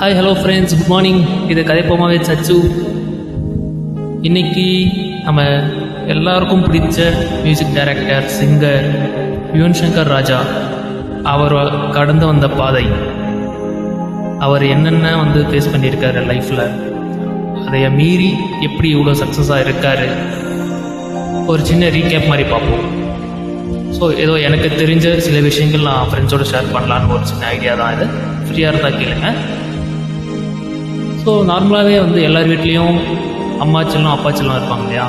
Hi hello friends, good morning. இது கதைப்போமாவே சச்சு. இன்னைக்கு நம்ம எல்லாருக்கும் பிடிச்ச music director, singer Yuvan Shankar Raja அவர் கடந்து வந்த பாதை, அவர் என்னென்ன ஃபேஸ் பண்ணியிருக்காரு லைஃப்பில், அதைய மீறி எப்படி இவ்வளோ சக்ஸஸாக இருக்கார், ஒரு சின்ன ரீகேப் மாதிரி பார்ப்போம். ஸோ ஏதோ எனக்கு தெரிஞ்ச சில விஷயங்கள் நான் ஃப்ரெண்ட்ஸோடு ஷேர் பண்ணலான்னு ஒரு சின்ன ஐடியா தான். இது ஃப்ரீயாக இருந்தால் கேளுங்க. ஸோ நார்மலாகவே எல்லார் வீட்லேயும் அம்மாச்சலும் அப்பாச்சலும் இருப்பாங்க இல்லையா?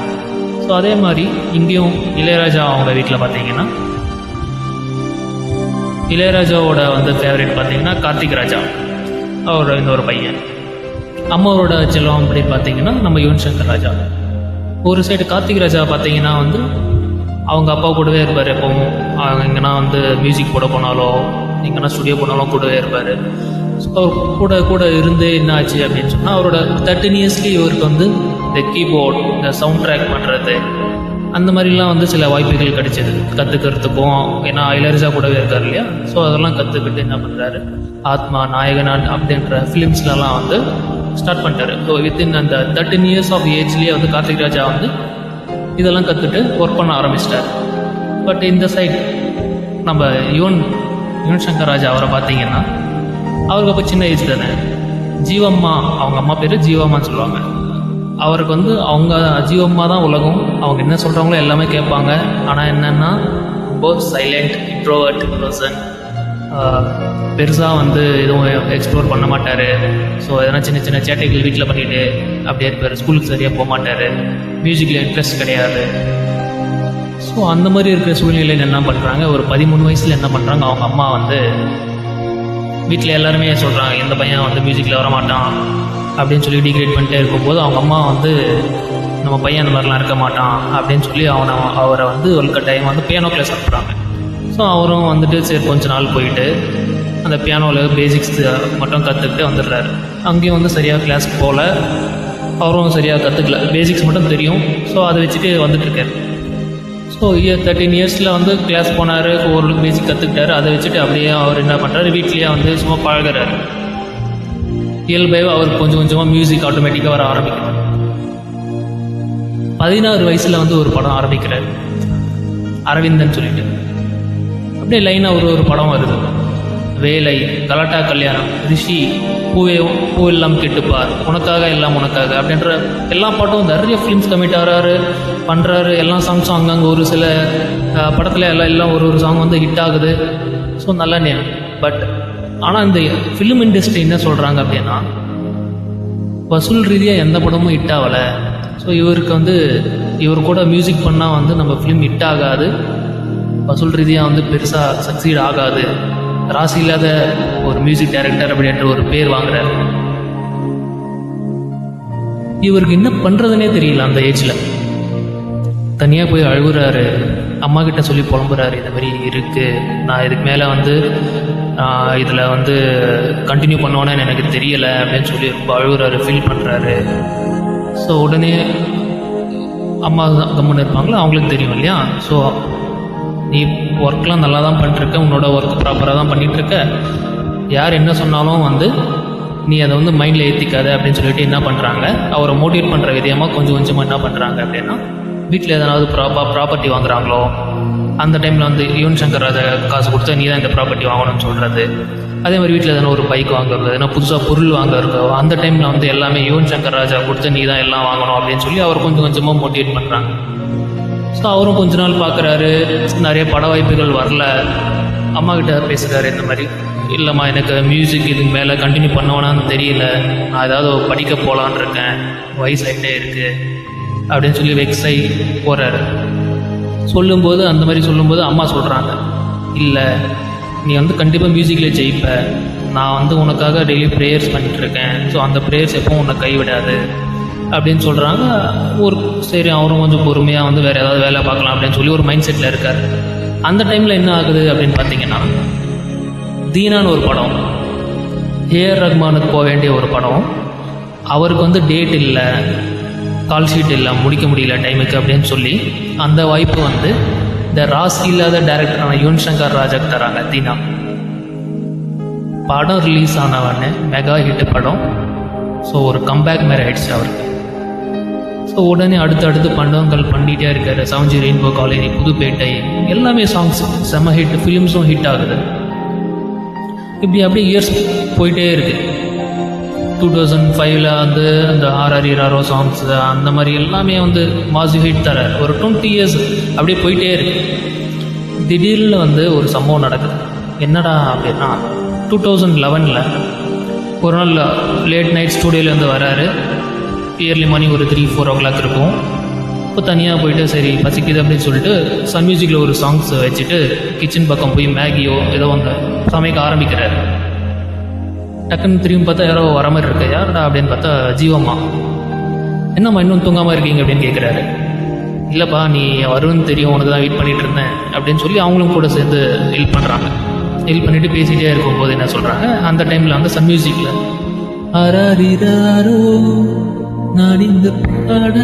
ஸோ அதே மாதிரி இங்கேயும் இளையராஜா அவங்க வீட்டில் பார்த்தீங்கன்னா, இளையராஜாவோட ஃபேவரட் பார்த்தீங்கன்னா கார்த்திக் ராஜா, அவரோட இன்னொரு பையன். அம்மாவோட செல்லம் அப்படி பார்த்தீங்கன்னா நம்ம யுவன் சங்கர் ராஜா. ஒரு சைடு கார்த்திக் ராஜா பார்த்தீங்கன்னா அவங்க அப்பா கூடவே இருப்பார். எப்பவும் அவங்க எங்கன்னா மியூசிக் போட போனாலோ எங்கன்னா ஸ்டுடியோ போனாலும் கூடவே இருப்பார். ஸோ அவர் கூட இருந்து என்ன ஆச்சு அப்படின்னு சொன்னால், அவரோட 13 இயர்ஸ்லேயே இவருக்கு இந்த கீபோர்ட், இந்த சவுண்ட் ட்ராக் பண்ணுறது, அந்த மாதிரிலாம் சில வாய்ப்புகள் கிடைச்சிது கற்றுக்கிறதுக்கும். ஏன்னா இளையராஜா கூடவே இருக்கார் இல்லையா? ஸோ அதெல்லாம் கற்றுக்கிட்டு என்ன பண்ணுறாரு, ஆத்மா, நாயகனான் அப்படின்ற ஃபிலிம்ஸ்லலாம் ஸ்டார்ட் பண்ணிட்டாரு. ஸோ வித்தின் அந்த 13 இயர்ஸ் ஆஃப் ஏஜ்லேயே கார்த்திக் ராஜா இதெல்லாம் கற்றுட்டு ஒர்க் பண்ண ஆரம்பிச்சிட்டார். பட் இந்த சைட் நம்ம யுவன் சங்கர் ராஜா அவரை பார்த்தீங்கன்னா, அவருக்கு அப்போ சின்ன ஏஜ் தானே. ஜீவம்மா, அவங்க அம்மா பேர் ஜீவம்மான்னு சொல்லுவாங்க. அவருக்கு அவங்க ஜீவம்மா தான் உலகம். அவங்க என்ன சொல்கிறாங்களோ எல்லாமே கேட்பாங்க. ஆனால் என்னென்னா, ரொம்ப சைலண்ட் இன்ட்ரோவர்ட் பர்சன். பெருசாக எதுவும் எக்ஸ்ப்ளோர் பண்ண மாட்டார். ஸோ எதனா சின்ன சின்ன சேட்டைகள் வீட்டில் பண்ணிவிட்டு அப்படியே இருப்பார். ஸ்கூலுக்கு சரியாக போக மாட்டார். மியூசிக்கில் இன்ட்ரெஸ்ட் கிடையாது. ஸோ அந்த மாதிரி இருக்கிற சூழ்நிலையில் என்ன பண்ணுறாங்க, ஒரு 13 வயசில் என்ன பண்ணுறாங்க, அவங்க அம்மா வீட்டில் எல்லாருமே சொல்கிறாங்க, இந்த பையன் மியூசிக்கில் வரமாட்டான் அப்படின்னு சொல்லி டிகிரேட் பண்ணிட்டே இருக்கும்போது, அவங்க அம்மா நம்ம பையன் அந்த மாதிரிலாம் இருக்க மாட்டான் அப்படின்னு சொல்லி அவரை வலுக்கட்டாயம் பியானோ கிளாஸ் அனுப்புகிறாங்க. ஸோ அவரும் சரி கொஞ்ச நாள் போயிட்டு அந்த பியானோவில் பேசிக்ஸ் மட்டும் கற்றுக்கிட்டு வந்துடுறாரு. அங்கேயும் சரியாக கிளாஸ் போகல, அவரும் சரியாக கற்றுக்கல, பேசிக்ஸ் மட்டும் தெரியும். ஸோ அதை வச்சுட்டு வந்துட்டுருக்காரு. ஸோ 13 இயர்ஸில் கிளாஸ் போனார், ஓரளவுக்கு பேசிக் கற்றுக்கிட்டாரு. அதை வச்சுட்டு அப்படியே அவர் என்ன பண்ணுறாரு, வீட்லேயே சும்மா பழகிறாரு. இயல்பாக அவருக்கு கொஞ்சம் கொஞ்சமாக மியூசிக் ஆட்டோமேட்டிக்காக வர ஆரம்பிக்கிறார். 16 வயசில் ஒரு படம் ஆரம்பிக்கிறார், அரவிந்தன் சொல்லிட்டு. அப்படியே லைனாக ஒரு படம் வருது. வேலை, கலாட்டா கல்யாணம், ரிஷி, பூவெல்லாம் கெட்டுப்பார், உனக்காக எல்லாம் உனக்காக அப்படின்ற எல்லா பாட்டும் நிறைய ஃபிலிம்ஸ் கமிட் ஆகிறாரு, பண்ணுறாரு. எல்லா சாங்ஸும் அங்கங்கே ஒரு சில படத்தில் எல்லாம் ஒரு சாங் ஹிட் ஆகுது. ஸோ நல்ல நேம். பட் ஆனால் இந்த ஃபிலிம் இண்டஸ்ட்ரி என்ன சொல்கிறாங்க அப்படின்னா, வசூல் ரீதியாக எந்த படமும் ஹிட் ஆகலை. ஸோ இவருக்கு இவர் கூட மியூசிக் பண்ணால் நம்ம ஃபிலிம் ஹிட் ஆகாது, வசூல் ரீதியாக பெருசாக சக்சீட் ஆகாது, ராசி இல்லாத ஒரு மியூசிக் டைரக்டர் அப்படின்ற ஒரு பேர் வாங்குறாரு. இவருக்கு என்ன பண்ணுறதுனே தெரியல. அந்த ஏஜில் தனியாக போய் அழுகுறாரு, அம்மா கிட்ட சொல்லி புலம்புறாரு, இந்த மாதிரி இருக்குது, நான் இதுக்கு மேலே இதில் கண்டினியூ பண்ணுவோன்னு எனக்கு தெரியலை அப்படின்னு சொல்லி ரொம்ப அழுகுறாரு, ஃபீல் பண்ணுறாரு. ஸோ உடனே அம்மா கம்முன்னு இருப்பாங்களோ, அவங்களுக்கு தெரியும் இல்லையா? ஸோ நீ ஒர்க்லாம் நல்லா தான் பண்ணிட்டுருக்க, உன்னோட ஒர்க் ப்ராப்பராக தான் பண்ணிகிட்ருக்க, யார் என்ன சொன்னாலும் நீ அதை மைண்டில் ஏற்றிக்காத அப்படின்னு சொல்லிட்டு என்ன பண்ணுறாங்க, அவரை மோட்டிவேட் பண்ணுற விதமாக கொஞ்சம் கொஞ்சமாக என்ன பண்ணுறாங்க அப்படின்னா, வீட்டில் எதனாவது ப்ராப்பர்ட்டி வாங்குறாங்களோ அந்த டைமில் யுவன் சங்கர் ராஜா காசு கொடுத்தா நீ தான் இந்த ப்ராப்பர்ட்டி வாங்கணும்னு சொல்கிறது. அதே மாதிரி வீட்டில் எதனா ஒரு பைக் வாங்குறது, எதனா புதுசாக பொருள் வாங்குறதோ அந்த டைமில் எல்லாமே யுவன் சங்கர் ராஜா கொடுத்து நீ தான் எல்லாம் வாங்கணும் அப்படின்னு சொல்லி அவர் கொஞ்சம் கொஞ்சமாக மோட்டிவேட் பண்ணுறாங்க. ஸோ அவரும் கொஞ்ச நாள் பார்க்குறாரு, நிறைய பட வாய்ப்புகள் வரல. அம்மா கிட்ட பேசுகிறாரு, இந்த மாதிரி இல்லைம்மா எனக்கு மியூசிக் இதுக்கு மேலே கண்டினியூ பண்ணுவேனான்னு தெரியல, நான் ஏதாவது படிக்க போகலான் இருக்கேன், வயசாகிட்டே இருக்குது அப்படின்னு சொல்லி வெக்ஸை போகிறாரு. சொல்லும்போது அந்த மாதிரி சொல்லும்போது அம்மா சொல்கிறாங்க, இல்லை நீ கண்டிப்பாக மியூசிக்கில் ஜெயிப்ப, நான் உனக்காக டெய்லி ப்ரேயர்ஸ் பண்ணிகிட்ருக்கேன், ஸோ அந்த ப்ரேயர்ஸ் எப்பவும் உன்னை கைவிடாது அப்படின்னு சொல்கிறாங்க. ஒரு சரி அவரும் கொஞ்சம் பொறுமையாக வேறு ஏதாவது வேலை பார்க்கலாம் அப்படின்னு சொல்லி ஒரு மைண்ட் செட்டில் இருக்கார். அந்த டைமில் என்ன ஆகுது அப்படின்னு பார்த்தீங்கன்னா, தீனான்னு ஒரு படம், ஏஆர் ரஹ்மானுக்கு போக வேண்டிய ஒரு படம், அவருக்கு டேட் இல்லை, கால் ஷீட் இல்லை, முடிக்க முடியல டைமுக்கு அப்படின்னு சொல்லி அந்த வாய்ப்பு இந்த ராசி இல்லாத டைரக்டரான யுவன் சங்கர் ராஜாக்கு தராங்க தீனா. படம் ரிலீஸ் ஆனவொடனே மெகா ஹிட் படம். ஸோ ஒரு கம்பேக் மாதிரி ஆயிடுச்சு அவருக்கு. ஸோ உடனே அடுத்தடுத்து படங்கள் பண்ணிகிட்டே இருக்காரு. 7G ரெயின்போ காலேஜ், புதுப்பேட்டை, எல்லாமே சாங்ஸ் செம்ம ஹிட், ஃபிலிம்ஸும் ஹிட் ஆகுது. இப்படி அப்படியே இயர்ஸ் போயிட்டே இருக்குது. 2005 வந்து அந்த ஆர்ஆர் ராரோ சாங்ஸ் அந்த மாதிரி எல்லாமே வந்து மாசி ஹிட் தராரு. ஒரு 20 இயர்ஸ் அப்படியே போயிட்டே இருக்கு. திடீர்னு வந்து ஒரு சம்பவம் நடக்குது. என்னடா அப்படின்னா 2011 ஒரு நாள் லேட் நைட் ஸ்டூடியோலேருந்து வராரு. இயர்லி மார்னிங் ஒரு 3-4 o'clock இருக்கும். இப்போ தனியாக போயிட்டு சரி பசிக்குது அப்படின்னு சொல்லிட்டு சன் மியூசிக்கில் ஒரு சாங்ஸ் வச்சுட்டு கிச்சன் பக்கம் போய் மேகியோ ஏதோ ஒன்று சமைக்க ஆரம்பிக்கிறாரு. டக்குன்னு திரும்பி பார்த்தா யாரோ வர மாதிரி இருக்கு. யாருடா அப்படின்னு பார்த்தா ஜீவம்மா. என்னம்மா இன்னும் தூங்காமல் இருக்கீங்க அப்படின்னு கேட்குறாரு. இல்லைப்பா நீ வரும்னு தெரியும், உனக்கு தான் வெயிட் பண்ணிகிட்டு இருந்தேன் அப்படின்னு சொல்லி அவங்களும் கூட சேர்ந்து ஹெல்ப் பண்ணுறாங்க. ஹெல்ப் பண்ணிவிட்டு பேசிகிட்டே இருக்கும்போது என்ன சொல்கிறாங்க, அந்த டைமில் வந்து சன் மியூசிக்கில் ஆராரிராரோ நான் இந்த பாட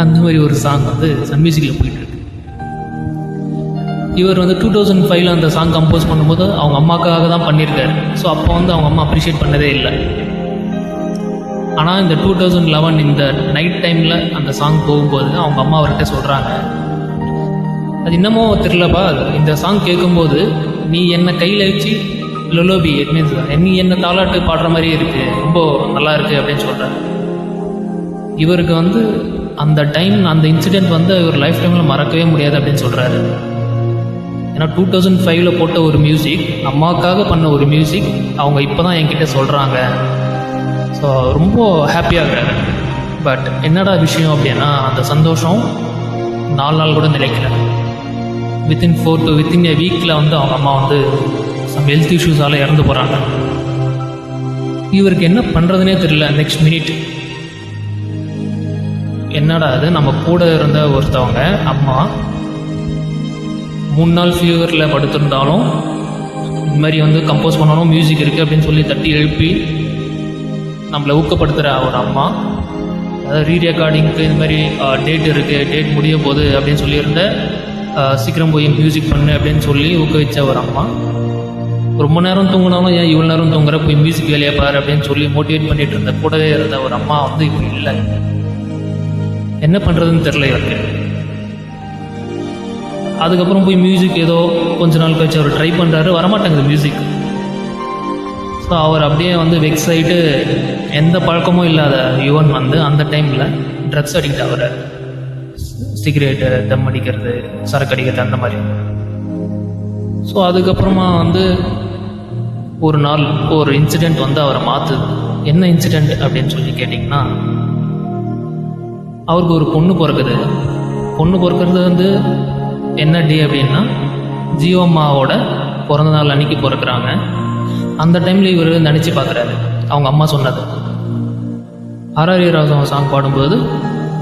அந்த மாதிரி ஒரு சாங் வந்து சன் மியூசிக்கில் போயிட்டுருக்கு. இவர் வந்து 2005 அந்த சாங் கம்போஸ் பண்ணும்போது அவங்க அம்மாக்காக தான் பண்ணியிருக்காரு. ஸோ அப்போ வந்து அவங்க அம்மா அப்ரிஷியேட் பண்ணதே இல்லை. ஆனால் இந்த 2011 இந்த நைட் டைமில் அந்த சாங் போகும்போது அவங்க அம்மா அவர்கிட்ட சொல்கிறாங்க, அது இன்னமும் தெரிலப்பா, இந்த சாங் கேட்கும்போது நீ என்னை கையில் வச்சு லொலோபி இட் மீன்ஸ் நீ என்ன தாலாட்டு பாடுற மாதிரியே இருக்குது, ரொம்ப நல்லா இருக்குது அப்படின்னு சொல்கிறார். இவருக்கு வந்து அந்த டைம் அந்த இன்சிடெண்ட் வந்து இவர் லைஃப் டைமில் மறக்கவே முடியாது அப்படின்னு சொல்கிறாரு. ஏன்னா 2005 போட்ட ஒரு மியூசிக், அம்மாவுக்காக பண்ண ஒரு மியூசிக் அவங்க இப்போ தான் என்கிட்ட சொல்கிறாங்க. ஸோ ரொம்ப ஹாப்பியாகிறாரு. பட் என்னடா விஷயம் அப்படின்னா அந்த சந்தோஷம் 4 நாள் கூட நிலைக்கல. வித்தின் a வீக்கில் வந்து அவங்க அம்மா வந்து சம் ஹெல்த் இஷ்யூஸால் இறந்து போகிறாங்க. இவருக்கு என்ன பண்ணுறதுனே தெரியல. நெக்ஸ்ட் மினிட் என்னடா அது, நம்ம கூட இருந்த ஒருத்தவங்க அம்மா 3 நாள் ஃபீவரில் படுத்திருந்தாலும் இந்த மாதிரி வந்து கம்போஸ் பண்ணணும் மியூசிக் இருக்குது அப்படின்னு சொல்லி தட்டி எழுப்பி நம்மளை ஊக்கப்படுத்துகிற ஒரு அம்மா, அதாவது ரீரெக்கார்டிங்க்கு இந்த மாதிரி டேட் இருக்குது, டேட் முடிய போகுது அப்படின்னு சொல்லியிருந்த, சீக்கிரம் போய் மியூசிக் பண்ணு அப்படின்னு சொல்லி ஊக்குவிச்ச ஒரு அம்மா, ரொம்ப நேரம் தூங்கினாலும் ஏன் இவ்வளோ நேரம் தூங்குற, போய் மியூசிக் வேலையை பாரு அப்படின்னு சொல்லி மோட்டிவேட் பண்ணிட்டு இருந்த கூடவே இருந்த ஒரு அம்மா வந்து இப்போ இல்லை. என்ன பண்ணுறதுன்னு தெரில இவருக்கு. அதுக்கப்புறம் போய் மியூசிக் ஏதோ கொஞ்ச நாள் கழிச்சு அவர் ட்ரை பண்ணுறாரு, வரமாட்டேங்குது மியூசிக். ஸோ அவர் அப்படியே வந்து வெக்ஸ் ஆகிட்டு எந்த பழக்கமும் இல்லாத யுவன் வந்து அந்த டைமில் ட்ரக்ஸ் அடிக்ட் ஆகிறார். சிகரெட்டு, தம் அடிக்கிறது, சரக்கு அடிக்கிறது அந்த மாதிரி. ஸோ அதுக்கப்புறமா வந்து ஒரு நாள் ஒரு இன்சிடெண்ட் வந்து அவரை மாற்றுது. என்ன இன்சிடெண்ட் அப்படின்னு சொல்லி கேட்டிங்கன்னா, அவருக்கு ஒரு பொண்ணு பிறக்குது. பொண்ணு பிறக்கிறது வந்து என்ன டே அப்படின்னா ஜீவம்மாவோட பிறந்த நாள் அன்னைக்கு பிறக்கிறாங்க. அந்த டைமில் இவர் நினச்சி பார்க்குறாரு அவங்க அம்மா சொன்னது. ஆர்ஆர் ராகம் சாங் பாடும்போது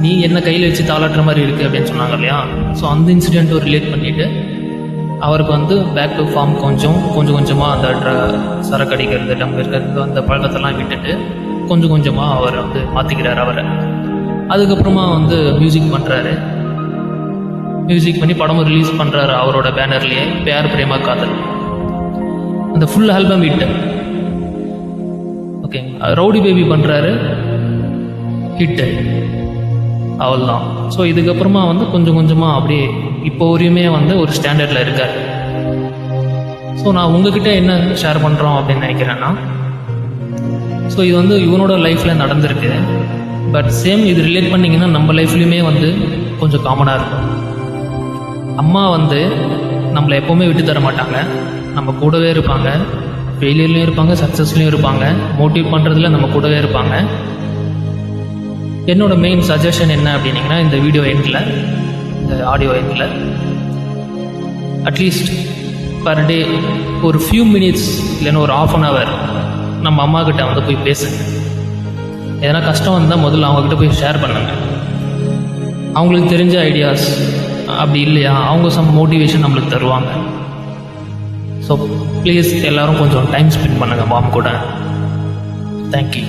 நீ என்ன கையில் வச்சு தாளாட்டுற மாதிரி இருக்குது அப்படின்னு சொன்னாங்க இல்லையா. ஸோ அந்த இன்சிடெண்ட்டும் ரிலேட் பண்ணிவிட்டு அவருக்கு வந்து பேக் டு ஃபார்ம் கொஞ்சம் கொஞ்சமாக அந்த சரக்கு அடிக்கிறது, டம் இருக்கிறது, அந்த பழக்கத்தெல்லாம் விட்டுட்டு கொஞ்சம் கொஞ்சமாக அவர் வந்து மாற்றிக்கிறார் அவரை. அதுக்கப்புறமா வந்து மியூசிக் பண்ணுறாரு. மியூசிக் பண்ணி படமும் ரிலீஸ் பண்ணுறாரு அவரோட பேனர்லேயே, பேர் பிரேமா காதல். அந்த full album hit. Okay, rowdy baby பண்ணுறாரு, ஹிட்டு, அவள்தான். ஸோ இதுக்கப்புறமா வந்து கொஞ்சம் கொஞ்சமாக அப்படியே இப்போ வரையுமே வந்து ஒரு ஸ்டாண்டர்டில் இருக்கார். ஸோ நான் உங்ககிட்ட என்ன ஷேர் பண்ணுறோம் அப்படின்னு நினைக்கிறேன்னா, ஸோ இது வந்து இவனோட லைஃப்பில் நடந்திருக்கு. பட் சேம் இது ரிலேட் பண்ணிங்கன்னா நம்ம லைஃப்லையுமே வந்து கொஞ்சம் காமனாக இருக்கும். அம்மா வந்து நம்மளை எப்போவுமே விட்டு தர மாட்டாங்க, நம்ம கூடவே இருப்பாங்க. ஃபெயிலியர்லேயும் இருப்பாங்க, சக்ஸஸ்லேயும் இருப்பாங்க. மோட்டிவேட் பண்ணுறதுல நம்ம கூடவே இருப்பாங்க. என்னோட மெயின் சஜஷன் என்ன அப்படின்னீங்கன்னா, இந்த வீடியோ எண்டில், இந்த ஆடியோ எண்டில் அட்லீஸ்ட் பர் டே ஒரு ஃபியூ மினிட்ஸ் இல்லைன்னா ஒரு 1/2 hour நம்ம அம்மா கிட்ட வந்து போய் பேசுங்க. எதனா கஷ்டம் வந்தால் முதல்ல அவங்கக்கிட்ட போய் ஷேர் பண்ணுங்க. அவங்களுக்கு தெரிஞ்ச ஐடியாஸ் அப்படி இல்லையா, அவங்க சம் மோட்டிவேஷன் நம்மளுக்கு தருவாங்க. ஸோ ப்ளீஸ் எல்லோரும் கொஞ்சம் டைம் ஸ்பெண்ட் பண்ணுங்கள் மாம் கூட. தேங்க்யூ.